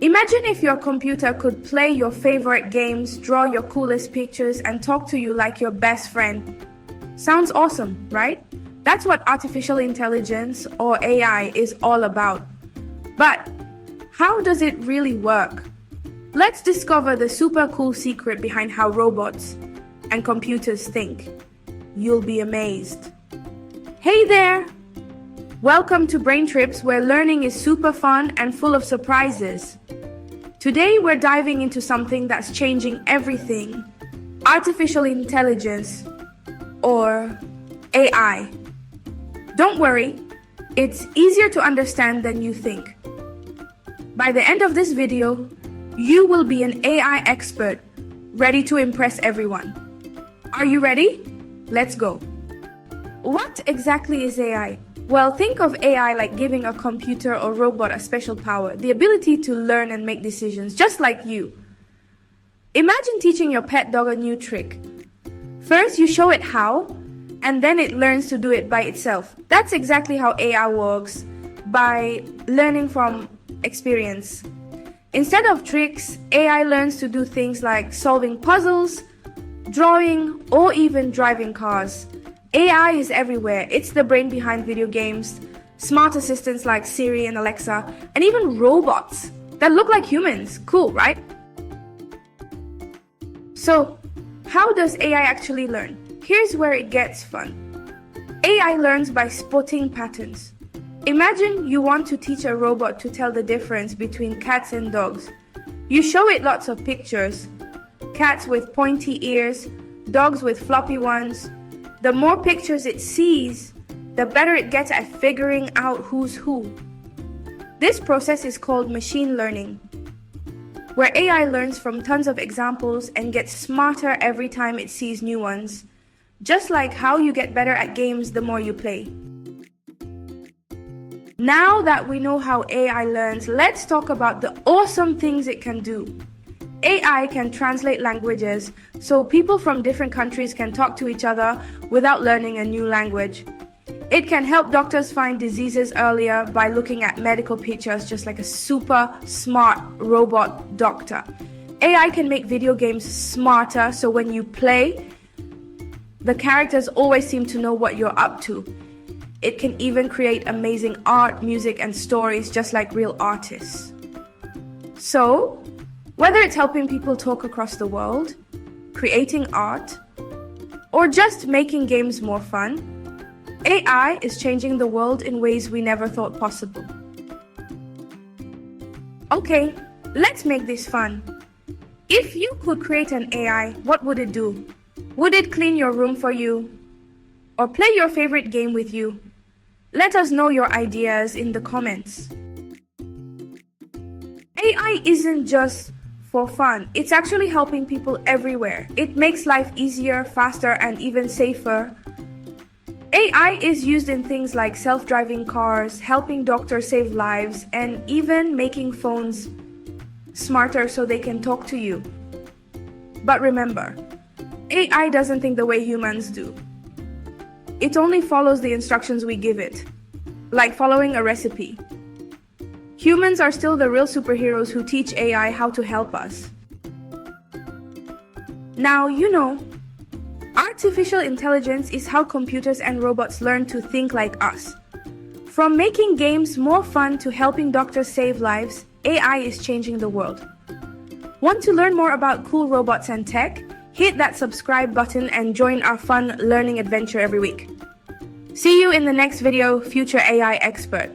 Imagine if your computer could play your favorite games, draw your coolest pictures, and talk to you like your best friend. Sounds awesome, right? That's what artificial intelligence, or AI, is all about. But how does it really work? Let's discover the super cool secret behind how robots and computers think. You'll be amazed. Hey there! Welcome to Brain Trips, where learning is super fun and full of surprises. Today we're diving into something that's changing everything: artificial intelligence, or AI. Don't worry, it's easier to understand than you think. By the end of this video, you will be an AI expert, ready to impress everyone. Are you ready? Let's go. What exactly is AI? Well, think of AI like giving a computer or robot a special power, the ability to learn and make decisions, just like you. Imagine teaching your pet dog a new trick. First, you show it how, and then it learns to do it by itself. That's exactly how AI works, by learning from experience. Instead of tricks, AI learns to do things like solving puzzles, drawing, or even driving cars. AI is everywhere. It's the brain behind video games, smart assistants like Siri and Alexa, and even robots that look like humans. Cool, right? So, how does AI actually learn? Here's where it gets fun. AI learns by spotting patterns. Imagine you want to teach a robot to tell the difference between cats and dogs. You show it lots of pictures. Cats with pointy ears, dogs with floppy ones. The more pictures it sees, the better it gets at figuring out who's who. This process is called machine learning, where AI learns from tons of examples and gets smarter every time it sees new ones. Just like how you get better at games the more you play. Now that we know how AI learns, let's talk about the awesome things it can do. AI can translate languages, so people from different countries can talk to each other without learning a new language. It can help doctors find diseases earlier by looking at medical pictures, just like a super smart robot doctor. AI can make video games smarter, so when you play, the characters always seem to know what you're up to. It can even create amazing art, music, and stories just like real artists. So, whether it's helping people talk across the world, creating art, or just making games more fun, AI is changing the world in ways we never thought possible. Okay, let's make this fun. If you could create an AI, what would it do? Would it clean your room for you? Or play your favorite game with you? Let us know your ideas in the comments. AI isn't just for fun. It's actually helping people everywhere. It makes life easier, faster, and even safer. AI is used in things like self-driving cars, helping doctors save lives, and even making phones smarter so they can talk to you. But remember, AI doesn't think the way humans do. It only follows the instructions we give it, like following a recipe. Humans are still the real superheroes who teach AI how to help us. Now, you know, artificial intelligence is how computers and robots learn to think like us. From making games more fun to helping doctors save lives, AI is changing the world. Want to learn more about cool robots and tech? Hit that subscribe button and join our fun learning adventure every week. See you in the next video, future AI expert.